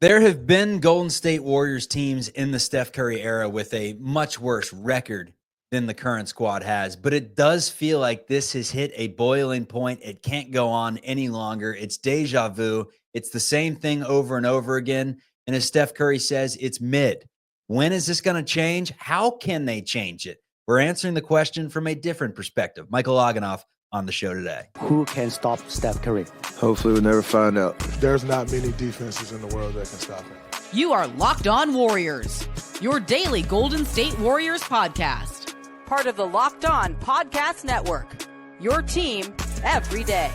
There have been Golden State Warriors teams in the Steph Curry era with a much worse record than the current squad has, but it does feel like this has hit a boiling point. It can't go on any longer. It's deja vu. It's the same thing over and over again. And as Steph Curry says, it's mid. When is this going to change? How can they change it? We're answering the question from a different perspective. Michael Loganoff on the show today. Who can stop Steph Curry? Hopefully we'll never find out. There's not many defenses in the world that can stop him. You are Locked On Warriors, your daily Golden State Warriors podcast. Part of the Locked On Podcast Network, your team every day.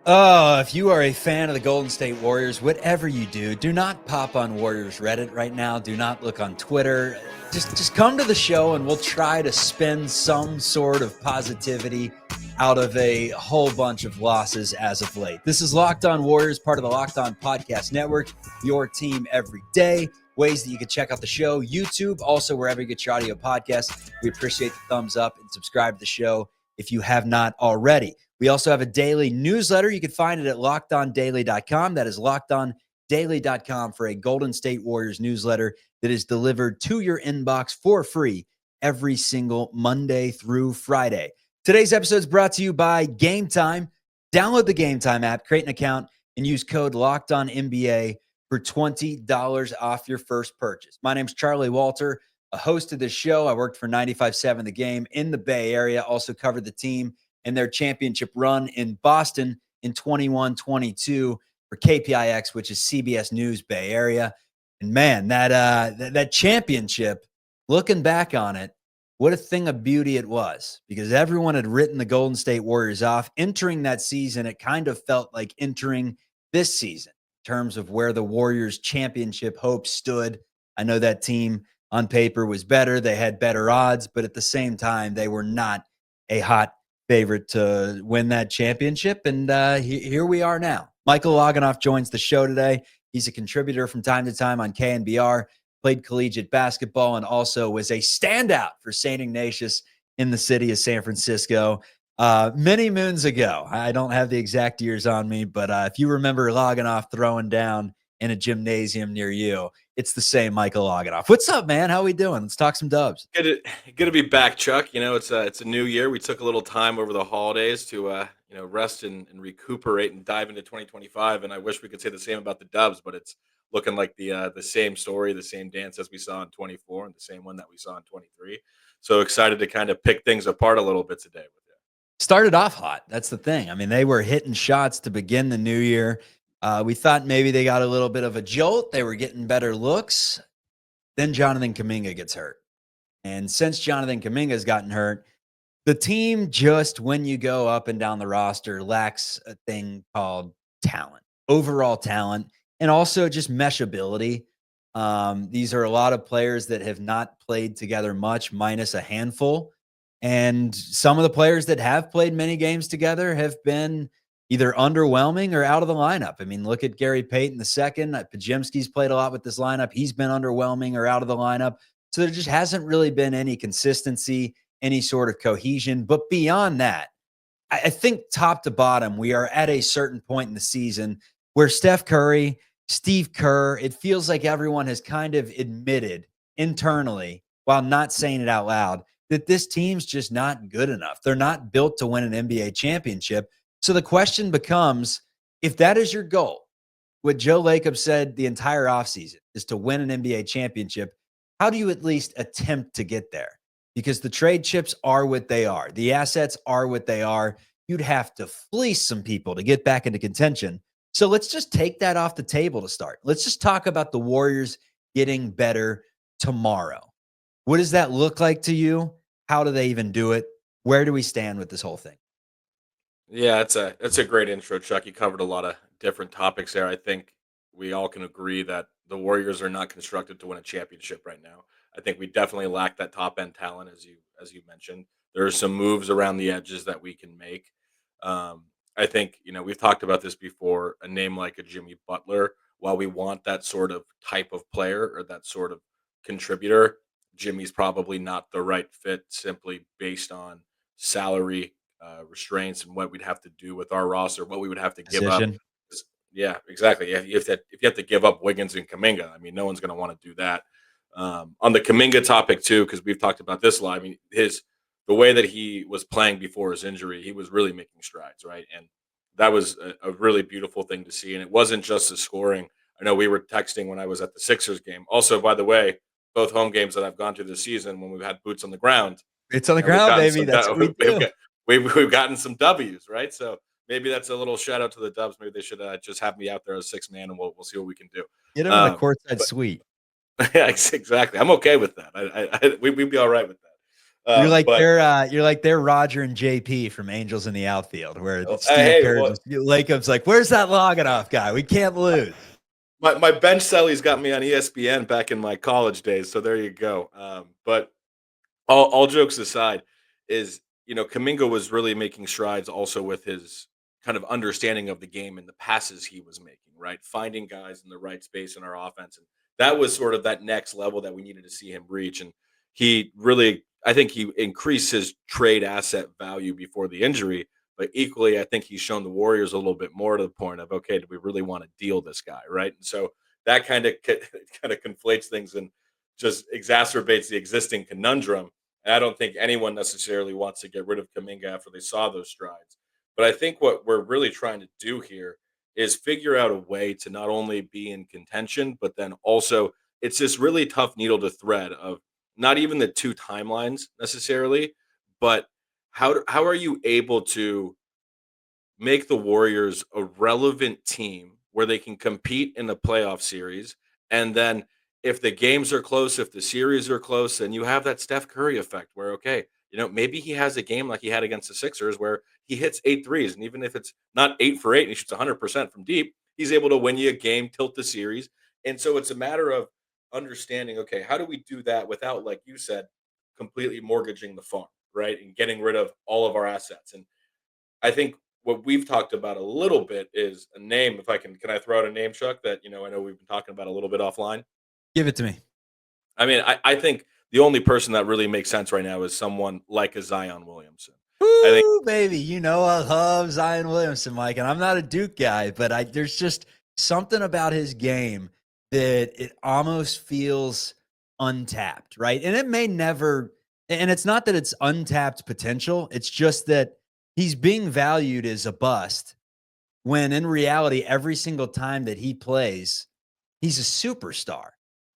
Oh, if you are a fan of the Golden State Warriors, whatever you do not pop on Warriors Reddit right now. Do not look on Twitter. Just come to the show and we'll try to spin some sort of positivity out of a whole bunch of losses as of late. This is Locked On Warriors, part of the Locked On Podcast Network, your team every day. Ways that you can check out the show, YouTube, also wherever you get your audio podcasts. We appreciate the thumbs up and subscribe to the show if you have not already. We also have a daily newsletter. You can find it at lockedondaily.com. That is lockedondaily.com for a Golden State Warriors newsletter that is delivered to your inbox for free every single Monday through Friday. Today's episode is brought to you by GameTime. Download the GameTime app, create an account, and use code LOCKEDONNBA for $20 off your first purchase. My name's Charlie Walter, a host of this show. I worked for 95.7 The Game in the Bay Area, also covered the team and their championship run in Boston in 21-22 for KPIX, which is CBS News Bay Area. And man, that championship, looking back on it, what a thing of beauty it was, because everyone had written the Golden State Warriors off. Entering that season, it kind of felt like entering this season in terms of where the Warriors championship hopes stood. I know that team on paper was better. They had better odds, but at the same time, they were not a hot favorite to win that championship. And here we are now. Michael Loganoff joins the show today. He's a contributor from time to time on KNBR, played collegiate basketball, and also was a standout for St. Ignatius in the city of San Francisco many moons ago. I don't have the exact years on me, but if you remember Loganoff throwing down in a gymnasium near you, it's the same Michael Loganoff. What's up, man? How we doing? Let's talk some Dubs. Good to be back, Chuck. You know, it's a new year. We took a little time over the holidays to rest and recuperate and dive into 2025. And I wish we could say the same about the Dubs, but it's looking like the same story, the same dance as we saw in 24, and the same one that we saw in 23. So excited to kind of pick things apart a little bit today with you. Started off hot. That's the thing. I mean, they were hitting shots to begin the new year. We thought maybe they got a little bit of a jolt. They were getting better looks. Then Jonathan Kuminga gets hurt. And since Jonathan Kuminga's gotten hurt, the team just, when you go up and down the roster, lacks a thing called talent, overall talent, and also just meshability. These are a lot of players that have not played together much, minus a handful. And some of the players that have played many games together have been either underwhelming or out of the lineup. I mean, look at Gary Payton II. Pajemski's played a lot with this lineup. He's been underwhelming or out of the lineup. So there just hasn't really been any consistency, any sort of cohesion. But beyond that, I think top to bottom, we are at a certain point in the season where Steph Curry, Steve Kerr, it feels like everyone has kind of admitted internally, while not saying it out loud, that this team's just not good enough. They're not built to win an NBA championship. So the question becomes, if that is your goal, what Joe Lacob said the entire offseason is to win an NBA championship, how do you at least attempt to get there? Because the trade chips are what they are. The assets are what they are. You'd have to fleece some people to get back into contention. So let's just take that off the table to start. Let's just talk about the Warriors getting better tomorrow. What does that look like to you? How do they even do it? Where do we stand with this whole thing? Yeah, it's a great intro, Chuck. You covered a lot of different topics there. I think we all can agree that the Warriors are not constructed to win a championship right now. I think we definitely lack that top end talent, as you mentioned. There are some moves around the edges that we can make. I think we've talked about this before. A name like a Jimmy Butler, while we want that sort of type of player or that sort of contributor, Jimmy's probably not the right fit simply based on salary restraints and what we'd have to do with our roster, what we would have to give up. Position. Yeah, exactly. Yeah, if you have to give up Wiggins and Kaminga, I mean, no one's going to want to do that. On the Kaminga topic too, because we've talked about this a lot. I mean, the way that he was playing before his injury, he was really making strides, right? And that was a really beautiful thing to see. And it wasn't just the scoring. I know we were texting when I was at the Sixers game. Also, by the way, both home games that I've gone to this season, when we've had boots on the ground, It's on the and we've ground, gotten baby. some, That's what we do. we've gotten some W's, right? So maybe that's a little shout out to the Dubs. Maybe they should just have me out there as six man, and we'll see what we can do. Get him in the Um, courtside but suite. yeah, exactly. I'm okay with that. We'd be all right with that. But You're like they're Roger and JP from Angels in the Outfield, where it's Steve hey, Kerr well, just Lacob's like, "Where's that logging off guy? We can't lose." my bench Sally's got me on ESPN back in my college days, so there you go. But all jokes aside, is Kaminga was really making strides also with his kind of understanding of the game and the passes he was making, right? Finding guys in the right space in our offense. And that was sort of that next level that we needed to see him reach. And he really, I think he increased his trade asset value before the injury. But equally, I think he's shown the Warriors a little bit more to the point of, okay, do we really want to deal this guy, right? And so that kind of kind of conflates things and just exacerbates the existing conundrum. And I don't think anyone necessarily wants to get rid of Kaminga after they saw those strides. But I think what we're really trying to do here is figure out a way to not only be in contention, but then also it's this really tough needle to thread of not even the two timelines necessarily, but how are you able to make the Warriors a relevant team where they can compete in the playoff series. And then if the games are close, if the series are close, then you have that Steph Curry effect where, okay, maybe he has a game like he had against the Sixers where he hits 8 threes. And even if it's not 8 for 8 and he shoots 100% from deep, he's able to win you a game, tilt the series. And so it's a matter of understanding, okay, how do we do that without, like you said, completely mortgaging the farm, right? And getting rid of all of our assets. And I think what we've talked about a little bit is a name. If I can I throw out a name, Chuck, that I know we've been talking about a little bit offline. Give it to me. I mean, I think the only person that really makes sense right now is someone like a Zion Williamson. I think Woo, baby. I love Zion Williamson, Mike, and I'm not a Duke guy, but there's just something about his game that it almost feels untapped, right? And it may never, and it's not that it's untapped potential. It's just that he's being valued as a bust when in reality, every single time that he plays, he's a superstar.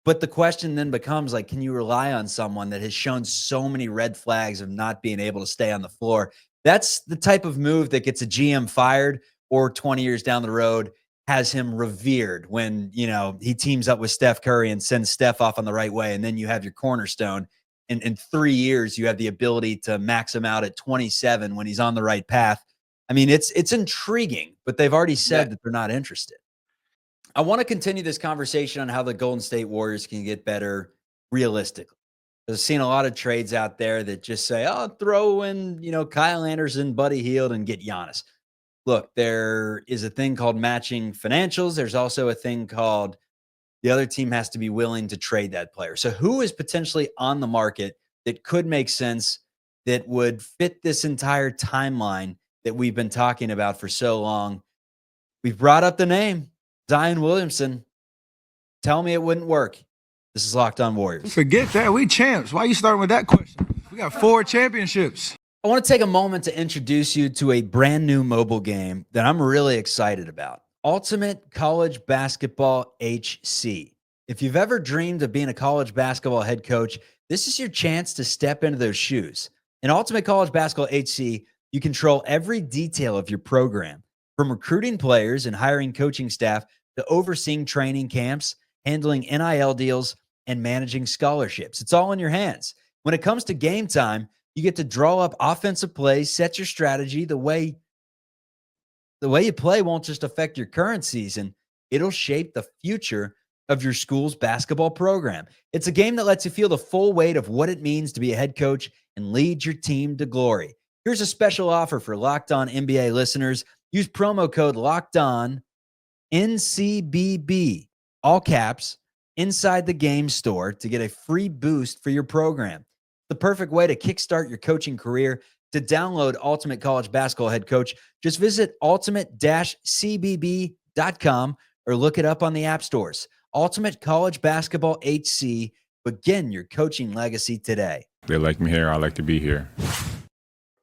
But the question then becomes like, can you rely on someone that has shown so many red flags of not being able to stay on the floor? That's the type of move that gets a GM fired or 20 years down the road has him revered when, he teams up with Steph Curry and sends Steph off on the right way. And then you have your cornerstone. And in 3 years, you have the ability to max him out at 27 when he's on the right path. I mean, it's intriguing, but they've already said that they're not interested. I want to continue this conversation on how the Golden State Warriors can get better realistically. I've seen a lot of trades out there that just say, "Oh, throw in, Kyle Anderson, Buddy Hield, and get Giannis." Look, there is a thing called matching financials. There's also a thing called the other team has to be willing to trade that player. So, who is potentially on the market that could make sense that would fit this entire timeline that we've been talking about for so long? We've brought up the name Zion Williamson. Tell me it wouldn't work. This is Locked On Warriors. Forget that. We champs. Why are you starting with that question? We got 4 championships. I want to take a moment to introduce you to a brand new mobile game that I'm really excited about. Ultimate College Basketball HC. If you've ever dreamed of being a college basketball head coach, this is your chance to step into those shoes. In Ultimate College Basketball HC, you control every detail of your program, from recruiting players and hiring coaching staff to overseeing training camps, handling NIL deals, and managing scholarships. It's all in your hands. When it comes to game time, you get to draw up offensive plays, set your strategy. The way you play won't just affect your current season, it'll shape the future of your school's basketball program. It's a game that lets you feel the full weight of what it means to be a head coach and lead your team to glory. Here's a special offer for Locked On NBA listeners. Use promo code Locked On NCBB, all caps, inside the game store to get a free boost for your program. The perfect way to kickstart your coaching career. To download Ultimate College Basketball Head Coach, just visit ultimate-cbb.com ultimatecollege.com or look it up on the app stores. Ultimate College Basketball HC. Begin your coaching legacy today. They like me here. I like to be here.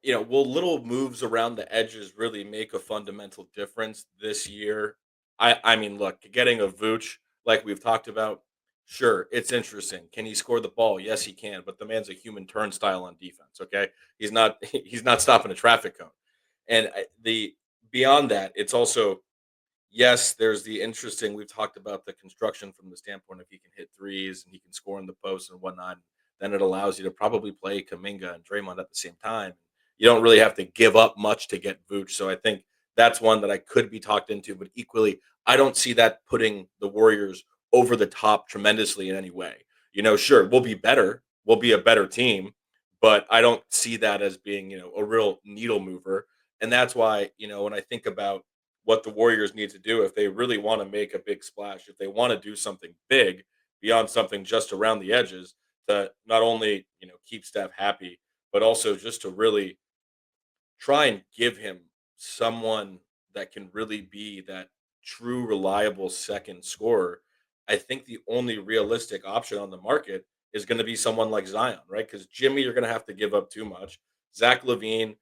Will little moves around the edges really make a fundamental difference this year? I mean, look, getting a Vooch like we've talked about, sure, it's interesting. Can he score the ball? Yes, he can. But the man's a human turnstile on defense. Okay, he's not he's not stopping a traffic cone. And the beyond that, it's also yes, there's the interesting. We've talked about the construction from the standpoint of he can hit threes and he can score in the post and whatnot. Then it allows you to probably play Kaminga and Draymond at the same time. You don't really have to give up much to get Vooch. So I think that's one that I could be talked into, but equally, I don't see that putting the Warriors over the top tremendously in any way. Sure, we'll be better. We'll be a better team, but I don't see that as being, a real needle mover. And that's why, when I think about what the Warriors need to do if they really want to make a big splash, if they want to do something big beyond something just around the edges to not only, keep Steph happy, but also just to really try and give him someone that can really be that true reliable second scorer. I think the only realistic option on the market is going to be someone like Zion, right? Because Jimmy, you're going to have to give up too much. Zach Levine,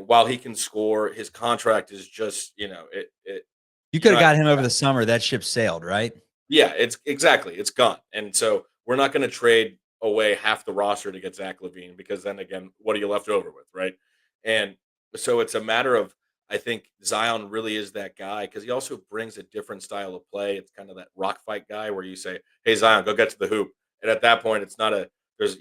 while he can score, his contract is just, You you're could have not, got him over the summer. That ship sailed, right? yeah, it's exactly, it's gone. And so we're not going to trade away half the roster to get Zach Levine because then again, what are you left over with, right? And so it's a matter of, I think Zion really is that guy because he also brings a different style of play. It's kind of that rock fight guy where you say, "Hey Zion, go get to the hoop," and at that point, it's not a there's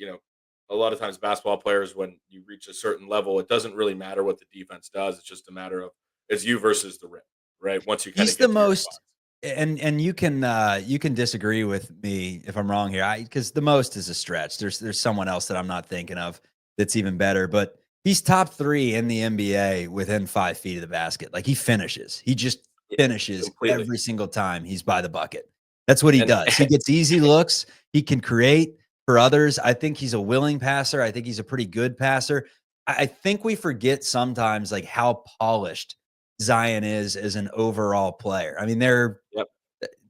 a lot of times basketball players when you reach a certain level, it doesn't really matter what the defense does. It's just a matter of it's you versus the rim, right? Once you kind He's of the get to your most, spots. and you can disagree with me if I'm wrong here. Because the most is a stretch. There's someone else that I'm not thinking of that's even better, but he's top 3 in the NBA within 5 feet of the basket. Like he finishes. He just Yeah, finishes completely. every single time he's by the bucket. That's what he And does. He gets easy looks. He can create for others. I think he's a willing passer. I think he's a pretty good passer. I think we forget sometimes like how polished Zion is as an overall player. I mean, yep,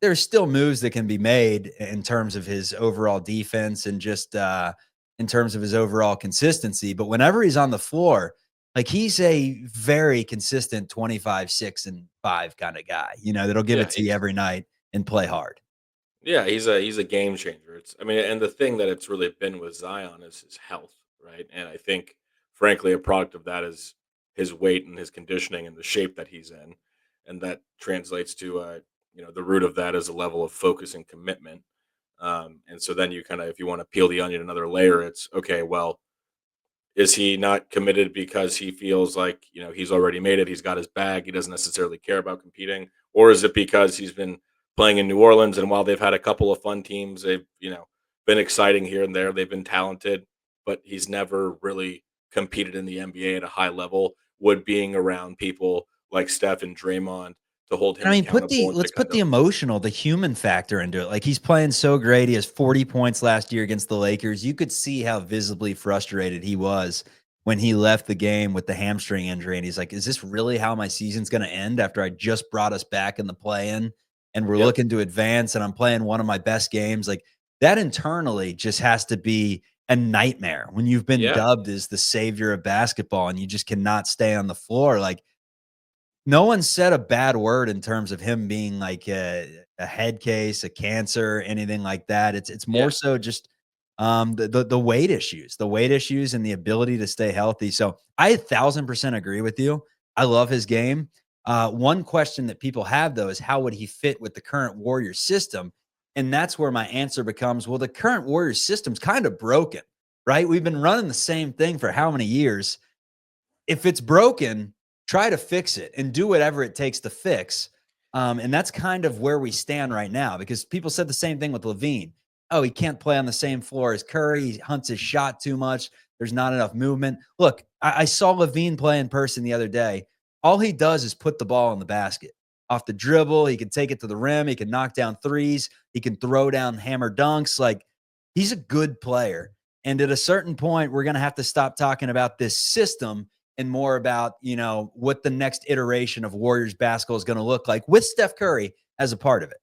there's still moves that can be made in terms of his overall defense and just in terms of his overall consistency. But whenever he's on the floor, like he's a very consistent 25, 6, and 5 kind of guy, that'll give yeah, it to you every night and play hard. he's a game changer. I mean, and the thing that it's really been with Zion is his health, right? And I think, frankly, a product of that is his weight and his conditioning and the shape that he's in, and that translates to the root of that is a level of focus and commitment. And so then you kind of, if you want to peel the onion another layer, it's okay. Well, is he not committed because he feels like, he's already made it, he's got his bag, he doesn't necessarily care about competing? Or is it because he's been playing in New Orleans and while they've had a couple of fun teams, they've, been exciting here and there, they've been talented, but he's never really competed in the NBA at a high level? Would being around people like Steph and Draymond to hold And him I mean, accountable and to let's kind put the of emotional, the human factor into it. Like he's playing so great. He has 40 points last year against the Lakers. You could see how visibly frustrated he was when he left the game with the hamstring injury. And he's like, is this really how my season's going to end after I just brought us back in the play-in and we're yep, looking to advance and I'm playing one of my best games? Like that internally just has to be a nightmare when you've been yeah, dubbed as the savior of basketball and you just cannot stay on the floor. Like no one said a bad word in terms of him being like a head case, a cancer, anything like that. It's more yeah, so just the weight issues and the ability to stay healthy. So I 1,000% agree with you. I love his game. One question that people have though is how would he fit with the current Warriors system? And that's where my answer becomes, well, the current Warriors system's kind of broken, right? We've been running the same thing for how many years? If it's broken, try to fix it and do whatever it takes to fix. And that's kind of where we stand right now because people said the same thing with Levine. Oh, he can't play on the same floor as Curry. He hunts his shot too much. There's not enough movement. Look, I saw Levine play in person the other day. All he does is put the ball in the basket off the dribble. He can take it to the rim. He can knock down threes. He can throw down hammer dunks. Like he's a good player. And at a certain point, we're going to have to stop talking about this system and more about, what the next iteration of Warriors basketball is going to look like with Steph Curry as a part of it.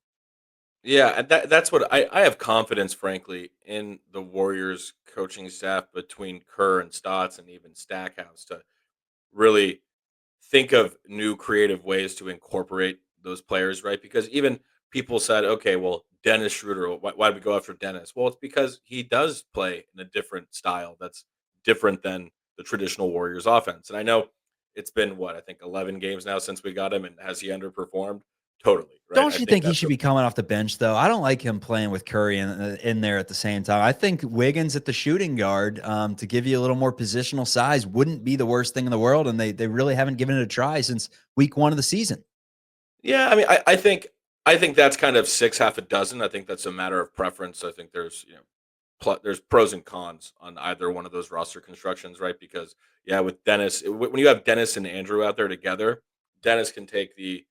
Yeah, and that's what I have confidence, frankly, in the Warriors coaching staff between Kerr and Stotts and even Stackhouse to really think of new creative ways to incorporate those players, right? Because even people said, okay, well, Dennis Schroeder, why did we go after Dennis? Well, it's because he does play in a different style that's different than the traditional Warriors offense. And I know it's been what I think 11 games now since we got him, and has he underperformed? Totally, right? Don't I you think think he that's should be coming off the bench, though? I don't like him playing with Curry in there at the same time. I think Wiggins at the shooting guard, to give you a little more positional size, wouldn't be the worst thing in the world, and they really haven't given it a try since week 1 of the season. Yeah, I mean, I think that's kind of six half a dozen. I think that's a matter of preference. I think there's there's pros and cons on either one of those roster constructions, right? Because yeah, with Dennis, when you have Dennis and Andrew out there together, Dennis can take the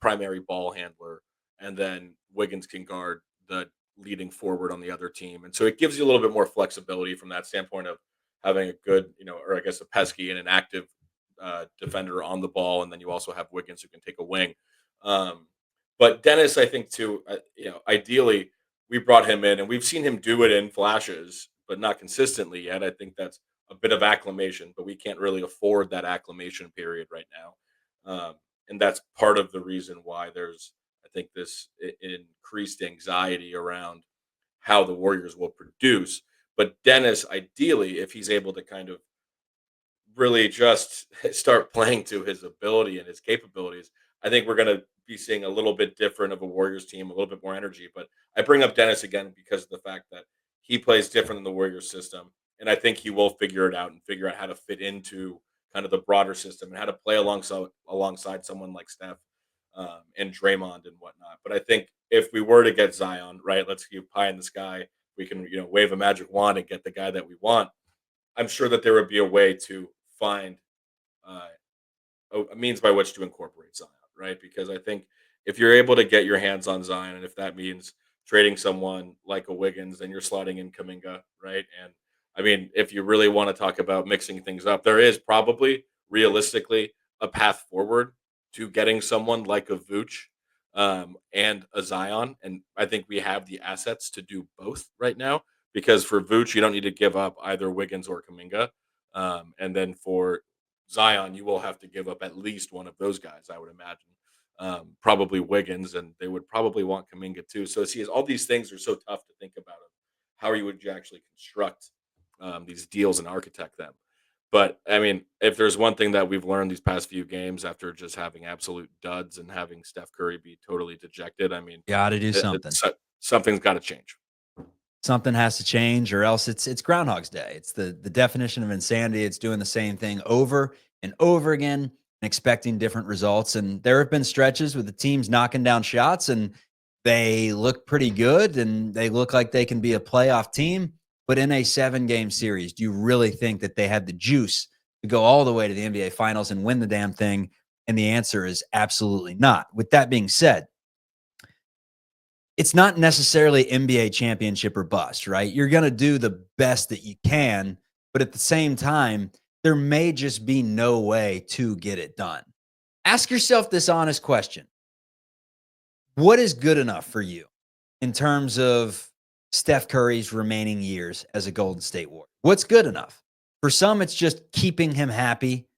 primary ball handler, and then Wiggins can guard the leading forward on the other team, and so it gives you a little bit more flexibility from that standpoint of having a good, or I guess a pesky and an active defender on the ball, and then you also have Wiggins who can take a wing. Um, but Dennis, I think too, ideally we brought him in and we've seen him do it in flashes, but not consistently yet. I think that's a bit of acclimation, but we can't really afford that acclimation period right now. And that's part of the reason why there's, I think, this increased anxiety around how the Warriors will produce. But Dennis, ideally, if he's able to kind of really just start playing to his ability and his capabilities, I think we're going to be seeing a little bit different of a Warriors team, a little bit more energy. But I bring up Dennis again because of the fact that he plays different in the Warriors system. And I think he will figure it out and figure out how to fit into kind of the broader system and how to play alongside someone like Steph, and Draymond and whatnot. But I think if we were to get Zion, right, let's keep pie in the sky, we can, wave a magic wand and get the guy that we want. I'm sure that there would be a way to find uh, a means by which to incorporate Zion, right? Because I think if you're able to get your hands on Zion, and if that means trading someone like a Wiggins, then you're slotting in Kaminga, right? And I mean, if you really want to talk about mixing things up, there is probably realistically a path forward to getting someone like a Vooch, and a Zion. And I think we have the assets to do both right now because for Vooch, you don't need to give up either Wiggins or Kaminga. And then for Zion, you will have to give up at least one of those guys, I would imagine. Probably Wiggins, and they would probably want Kaminga too. So, see, all these things are so tough to think about. Of how would you actually construct these deals and architect them? But I mean, if there's one thing that we've learned these past few games after just having absolute duds and having Steph Curry be totally dejected, I mean, Got to do something. something's got to change. Something has to change, or else it's Groundhog's Day. It's the definition of insanity. It's doing the same thing over and over again and expecting different results. And there have been stretches with the teams knocking down shots, and they look pretty good, and they look like they can be a playoff team. But in a 7-game series, do you really think that they had the juice to go all the way to the NBA Finals and win the damn thing? And the answer is absolutely not. With that being said, it's not necessarily NBA championship or bust, right? You're going to do the best that you can, but at the same time, there may just be no way to get it done. Ask yourself this honest question. What is good enough for you in terms of Steph Curry's remaining years as a Golden State Warrior? What's good enough? For some, it's just keeping him happy,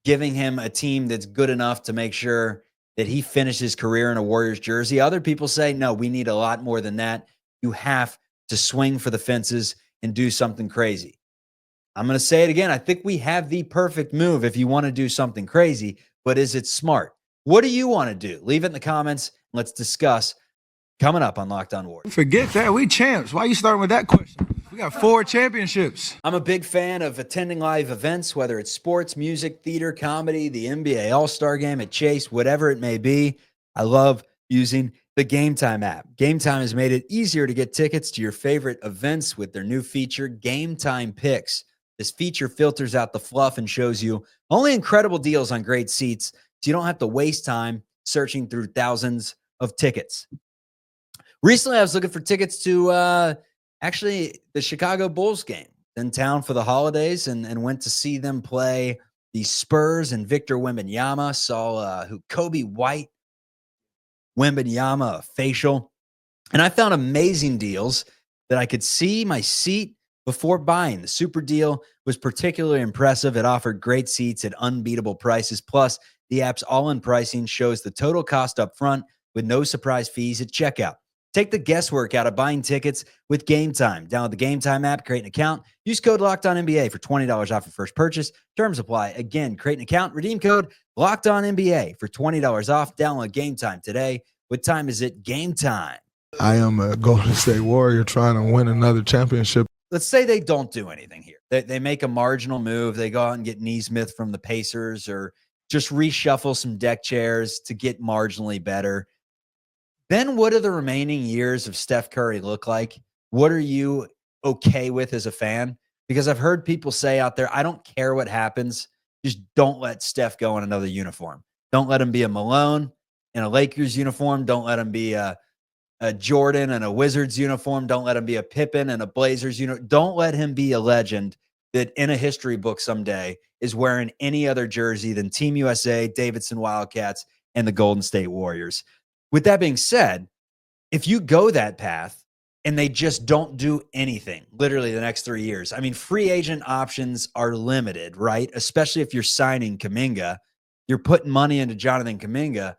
giving him a team that's good enough to make sure that he finished his career in a Warriors jersey. Other people say, no, we need a lot more than that. You have to swing for the fences and do something crazy. I'm going to say it again. I think we have the perfect move if you want to do something crazy, but is it smart? What do you want to do? Leave it in the comments. Let's discuss coming up on Locked On Warriors. Forget that. We champs. Why you starting with that question? We got 4 championships. I'm a big fan of attending live events, whether it's sports, music, theater, comedy, the NBA All-Star Game at Chase, whatever it may be. I love using the GameTime app. GameTime has made it easier to get tickets to your favorite events with their new feature, GameTime Picks. This feature filters out the fluff and shows you only incredible deals on great seats, so you don't have to waste time searching through thousands of tickets. Recently, I was looking for tickets to actually the Chicago Bulls game in town for the holidays and went to see them play the Spurs and Victor Wembanyama. Saw who Kobe White, Wembanyama, a facial. And I found amazing deals that I could see my seat before buying. The super deal was particularly impressive. It offered great seats at unbeatable prices. Plus, the app's all-in pricing shows the total cost up front with no surprise fees at checkout. Take the guesswork out of buying tickets with GameTime. Download the GameTime app, create an account, use code LOCKEDONNBA for $20 off your first purchase. Terms apply. Again, create an account, redeem code LOCKEDONNBA for $20 off. Download GameTime today. What time is it? Game time. I am a Golden State Warrior trying to win another championship. Let's say they don't do anything here. They make a marginal move. They go out and get Neesmith from the Pacers or just reshuffle some deck chairs to get marginally better. Then what do the remaining years of Steph Curry look like? What are you okay with as a fan? Because I've heard people say out there, I don't care what happens. Just don't let Steph go in another uniform. Don't let him be a Malone in a Lakers uniform. Don't let him be a Jordan and a Wizards uniform. Don't let him be a Pippen and a Blazers uniform. Don't let him be a legend that in a history book someday is wearing any other jersey than Team USA, Davidson Wildcats, and the Golden State Warriors. With that being said, if you go that path and they just don't do anything, literally the next 3 years, I mean, free agent options are limited, right? Especially if you're signing Kuminga, you're putting money into Jonathan Kuminga.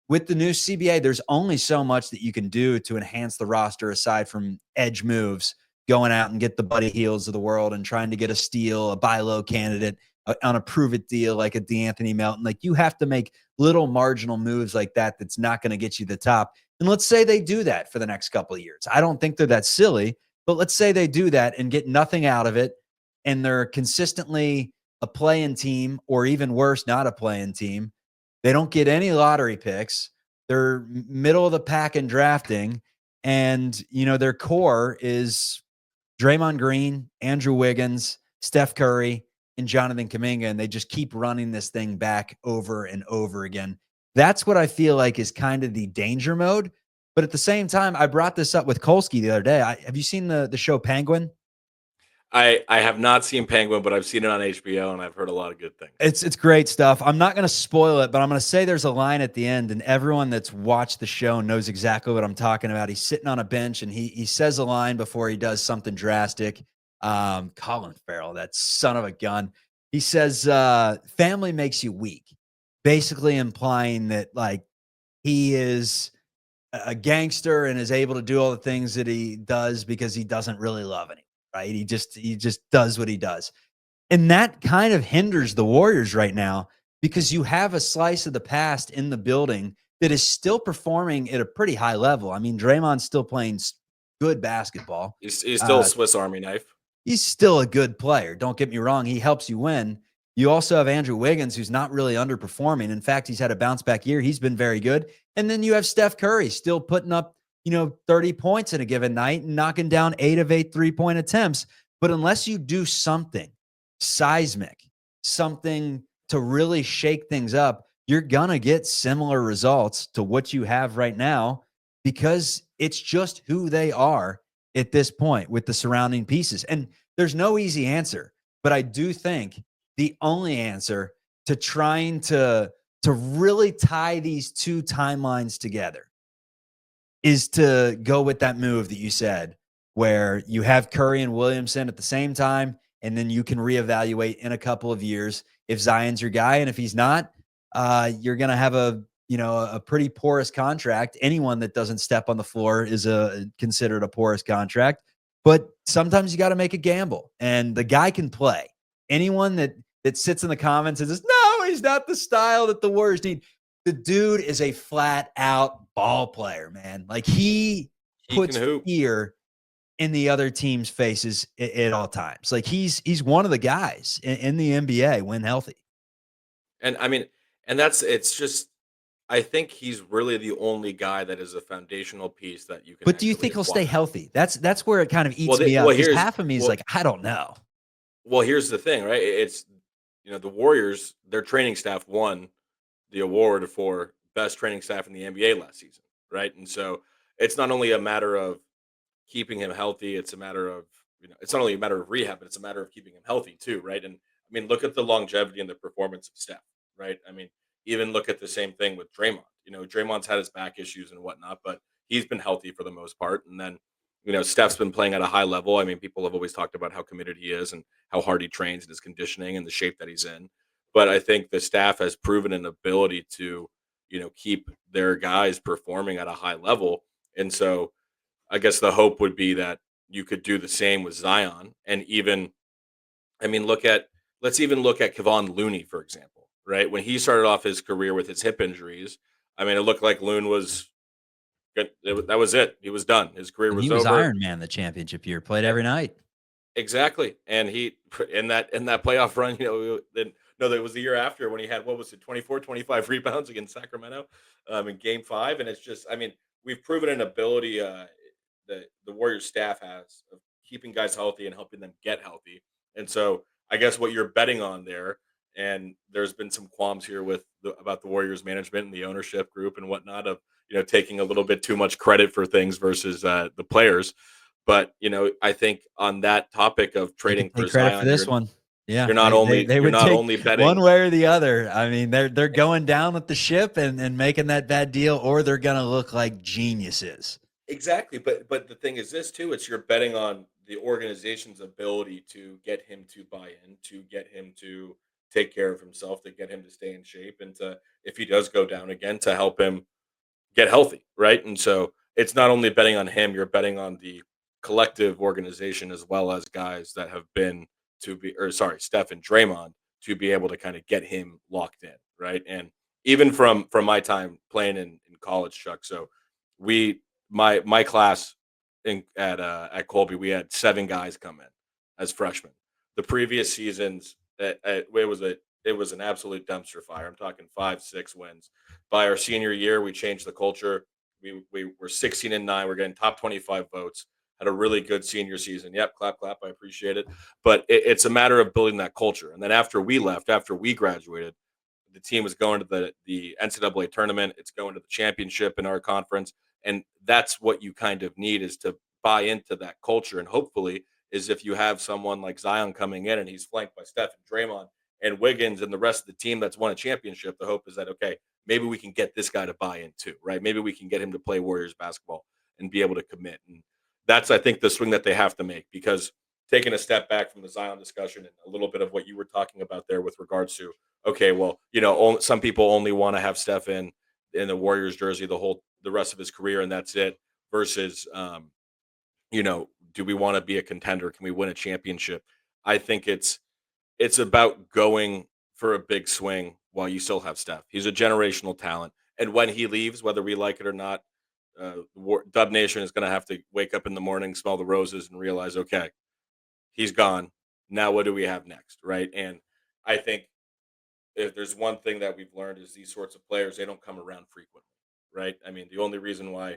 With the new CBA, there's only so much that you can do to enhance the roster aside from edge moves, going out and get the Buddy Hields of the world and trying to get a steal, a buy low candidate on a prove it deal like a DeAnthony Melton. Like you have to make little marginal moves like that that's not going to get you the top. And let's say they do that for the next couple of years. I don't think they're that silly, but let's say they do that and get nothing out of it and they're consistently a play-in team or even worse, not a play-in team. They don't get any lottery picks. They're middle of the pack in drafting. And, you know, their core is Draymond Green, Andrew Wiggins, Steph Curry, and Jonathan Kuminga. And they just keep running this thing back over and over again. That's what I feel like is kind of the danger mode. But at the same time, I brought this up with Kolsky the other day. Have you seen the show Penguin? I have not seen Penguin, but I've seen it on HBO, and I've heard a lot of good things. It's great stuff. I'm not going to spoil it, but I'm going to say there's a line at the end, and everyone that's watched the show knows exactly what I'm talking about. He's sitting on a bench, and he says a line before he does something drastic. Colin Farrell, that son of a gun. He says, family makes you weak, basically implying that, like, he is a gangster and is able to do all the things that he does because he doesn't really love anyone. Right. He just does what he does. And that kind of hinders the Warriors right now because you have a slice of the past in the building that is still performing at a pretty high level. I mean, Draymond's still playing good basketball. He's still a Swiss Army knife. He's still a good player. Don't get me wrong. He helps you win. You also have Andrew Wiggins, who's not really underperforming. In fact, he's had a bounce back year. He's been very good. And then you have Steph Curry still putting up 30 points in a given night and knocking down 8 of 8 3-point attempts. But unless you do something seismic, something to really shake things up, you're going to get similar results to what you have right now because it's just who they are at this point with the surrounding pieces. And there's no easy answer, but I do think the only answer to trying to really tie these two timelines together is to go with that move that you said, where you have Curry and Williamson at the same time, and then you can reevaluate in a couple of years if Zion's your guy. And if he's not, you're going to have a pretty porous contract. Anyone that doesn't step on the floor is considered a porous contract. But sometimes you got to make a gamble, and the guy can play. Anyone that sits in the comments and says, no, he's not the style that the Warriors need. The dude is a flat out ball player, man. Like he puts fear in the other team's faces at all times. Like he's one of the guys in the NBA when healthy. And I mean, it's just, I think he's really the only guy that is a foundational piece that you can. But do you think he'll stay healthy? That's where it kind of eats me up. Because half of me is like, I don't know. Well, here's the thing, right? It's, the Warriors, their training staff won the award for best training staff in the NBA last season, right? And so it's not only a matter of keeping him healthy, it's a matter of, it's not only a matter of rehab, but it's a matter of keeping him healthy too, right? And I mean, look at the longevity and the performance of Steph, right? I mean, even look at the same thing with Draymond. Draymond's had his back issues and whatnot, but he's been healthy for the most part. And then, Steph's been playing at a high level. I mean, people have always talked about how committed he is and how hard he trains and his conditioning and the shape that he's in. But I think the staff has proven an ability to, keep their guys performing at a high level. And so I guess the hope would be that you could do the same with Zion. And even, I mean, let's even look at Kevon Looney, for example, right? When he started off his career with his hip injuries, I mean, it looked like Loon was good. That was it. He was done. His career And was he was over. Iron Man the championship year, played every night. Exactly. And he in that playoff run, then no, that was the year after when he had, what was it, 24, 25 rebounds against Sacramento in game 5. And it's just, I mean, we've proven an ability the Warriors staff has of keeping guys healthy and helping them get healthy. And so I guess what you're betting on there, and there's been some qualms here about the Warriors management and the ownership group and whatnot of, taking a little bit too much credit for things versus the players. But, I think on that topic of They trading could for take credit for Zion, this one. Yeah, you're not only they you're would not take only one betting. way or the other. I mean, they're going down with the ship and making that bad deal, or they're going to look like geniuses. Exactly, but the thing is this too, it's you're betting on the organization's ability to get him to buy in, to get him to take care of himself, to get him to stay in shape, and to, if he does go down again, to help him get healthy, right? And so it's not only betting on him, you're betting on the collective organization as well as guys that have been Steph and Draymond to be able to kind of get him locked in, right? And even from my time playing in college, Chuck. So we my class at Colby, we had 7 guys come in as freshmen. The previous seasons, it was an absolute dumpster fire. I'm talking 5-6 wins. By our senior year, we changed the culture. We were 16-9. We're getting top 25 votes. Had a really good senior season. Yep, clap, clap. I appreciate it. But it's a matter of building that culture. And then after we left, after we graduated, the team was going to the NCAA tournament. It's going to the championship in our conference. And that's what you kind of need, is to buy into that culture. And hopefully, is if you have someone like Zion coming in and he's flanked by Steph and Draymond and Wiggins and the rest of the team that's won a championship, the hope is that, okay, maybe we can get this guy to buy in too, right? Maybe we can get him to play Warriors basketball and be able to commit. And that's, I think, the swing that they have to make, because taking a step back from the Zion discussion and a little bit of what you were talking about there with regards to, okay, well, some people only want to have Steph in the Warriors jersey the rest of his career, and that's it. Versus, do we want to be a contender? Can we win a championship? I think it's about going for a big swing while you still have Steph. He's a generational talent, and when he leaves, whether we like it or not, Dub Nation is going to have to wake up in the morning, smell the roses, and realize, okay, he's gone. Now, what do we have next, right? And I think if there's one thing that we've learned, is these sorts of players, they don't come around frequently, right? I mean, the only reason why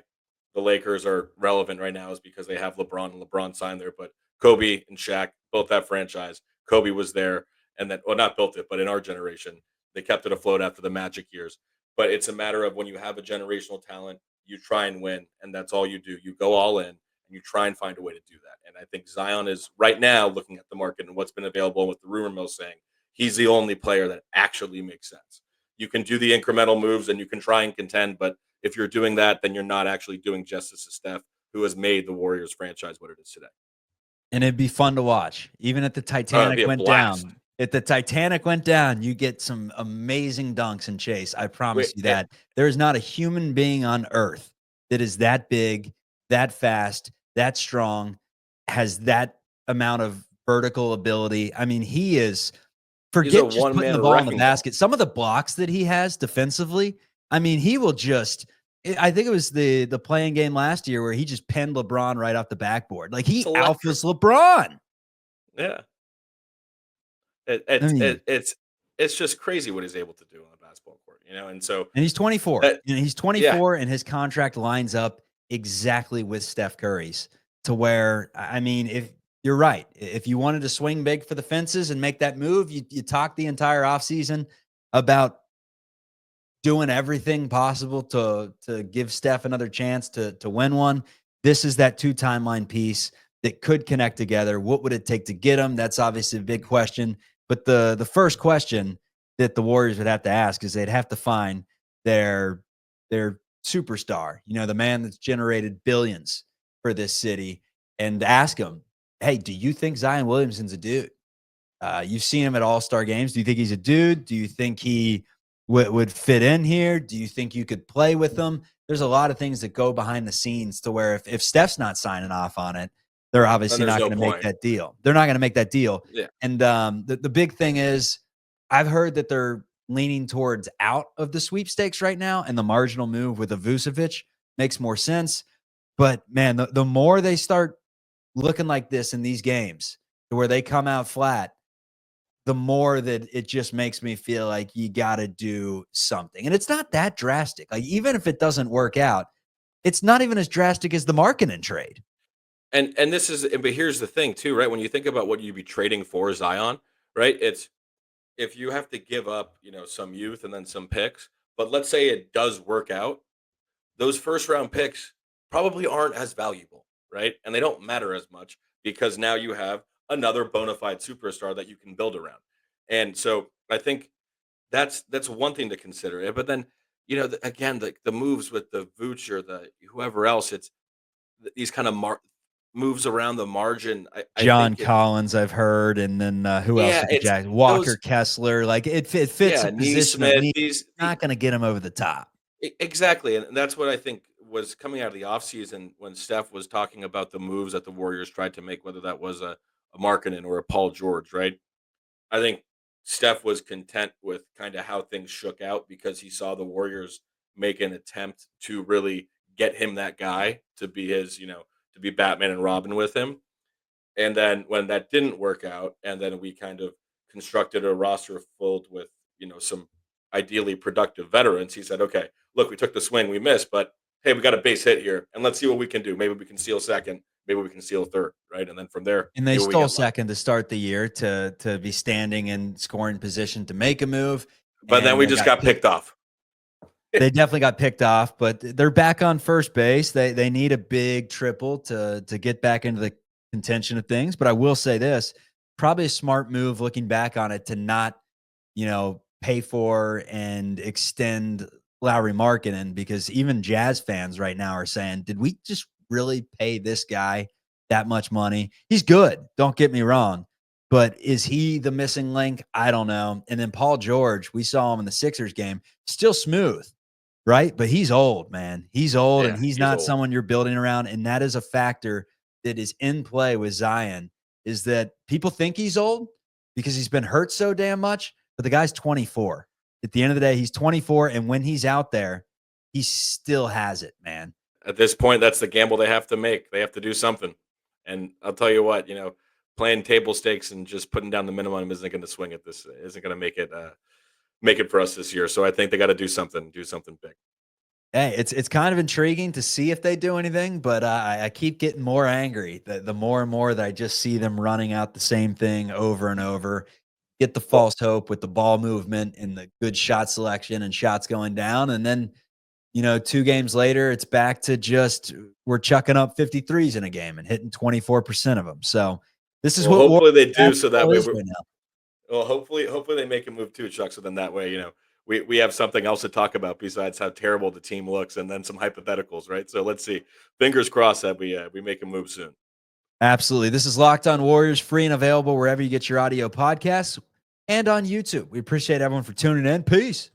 the Lakers are relevant right now is because they have LeBron, and LeBron signed there. But Kobe and Shaq both have franchise. Kobe was there, and then, well, not built it, but in our generation, they kept it afloat after the Magic years. But it's a matter of, when you have a generational talent, you try and win, and that's all you do. You go all in, and you try and find a way to do that. And I think Zion is, right now, looking at the market and what's been available, and with the rumor mill saying, he's the only player that actually makes sense. You can do the incremental moves and you can try and contend, but if you're doing that, then you're not actually doing justice to Steph, who has made the Warriors franchise what it is today. And it'd be fun to watch. Even if the It'd Titanic be a went blast. down. If the Titanic went down, you get some amazing dunks and chase. I promise you that. There is not a human being on earth that is that big, that fast, that strong, has that amount of vertical ability. I mean, he is, He's a forget just putting the one-man ball in the wrecking ball. basket. Some of the blocks that he has defensively, I mean, he will just, I think it was the playing game last year where he just penned LeBron right off the backboard. Like, he It's electric. alphas LeBron. Yeah. I mean, It's just crazy what he's able to do on the basketball court, and so and he's 24. that, And he's yeah, 24, and his contract lines up exactly with Steph Curry's, to where, I mean, if you're right, if you wanted to swing big for the fences and make that move, you talk the entire offseason about doing everything possible to give Steph another chance to win one. This is that 2 timeline piece that could connect together. What would it take to get him? That's obviously a big question. But the first question that the Warriors would have to ask is they'd have to find their superstar, the man that's generated billions for this city, and ask him, hey, do you think Zion Williamson's a dude? You've seen him at all-star games. Do you think he's a dude? Do you think he would fit in here? Do you think you could play with him? There's a lot of things that go behind the scenes to where if Steph's not signing off on it, they're obviously Then there's not no going to make point. that deal. They're not going to make that deal. Yeah. And the big thing is I've heard that they're leaning towards out of the sweepstakes right now, and the marginal move with a Vucevic makes more sense. But, man, the more they start looking like this in these games to where they come out flat, the more that it just makes me feel like you got to do something. And it's not that drastic. Like, even if it doesn't work out, it's not even as drastic as the Markkanen trade. And this is, but here's the thing too, right? When you think about what you'd be trading for Zion, right? It's if you have to give up, some youth and then some picks, but let's say it does work out, those first round picks probably aren't as valuable, right? And they don't matter as much because now you have another bona fide superstar that you can build around. And so I think that's one thing to consider. But then, again, the moves with the Vooch or the whoever else, it's these kind of moves around the margin. I John think it, Collins, I've heard, and then who else? yeah, it's Walker those, Kessler. Like it fits yeah, a position of Neesmith, need. these, Not going to get him over the top. exactly. And that's what I think was coming out of the offseason when Steph was talking about the moves that the Warriors tried to make, whether that was a Markkanen or a Paul George, right? I think Steph was content with kind of how things shook out because he saw the Warriors make an attempt to really get him that guy to be his, to be Batman and Robin with him. And then when that didn't work out, and then we kind of constructed a roster filled with, some ideally productive veterans, he said, okay, look, we took the swing, we missed, but hey, we got a base hit here, and let's see what we can do. Maybe we can steal second, maybe we can steal third, right? And then from there, And they maybe we stole get lucky. second to start the year to be standing in scoring position to make a move. But then And we they just got picked off. They definitely got picked off, but they're back on first base. They need a big triple to get back into the contention of things. But I will say this, probably a smart move looking back on it to not, pay for and extend Lowry Markkanen, because even Jazz fans right now are saying, did we just really pay this guy that much money? He's good, don't get me wrong, but is he the missing link? I don't know. And then Paul George, we saw him in the Sixers game, still smooth, right? But he's old, man. He's old, and Yeah, he's he's not old. someone you're building around. And that is a factor that is in play with Zion, is that people think he's old because he's been hurt so damn much, but the guy's 24. At the end of the day, he's 24, and when he's out there, he still has it, man. At this point, that's the gamble they have to make. They have to do something. And I'll tell you what, playing table stakes and just putting down the minimum isn't going to swing at this. Isn't going to make it for us this year. So I think they got to do something big. Hey, it's kind of intriguing to see if they do anything, but I keep getting more angry the more and more that I just see them running out the same thing over and over. Get the Well, false hope with the ball movement and the good shot selection and shots going down. And then, 2 games later, it's back to just we're chucking up 53s in a game and hitting 24% of them. So this is what hopefully they do, so that basketball way is we're right now. well. Hopefully they make a move too, Chuck. So then that way, we have something else to talk about besides how terrible the team looks, and then some hypotheticals, right? So let's see. Fingers crossed that we make a move soon. Absolutely. This is Locked On Warriors, free and available wherever you get your audio podcasts and on YouTube. We appreciate everyone for tuning in. Peace.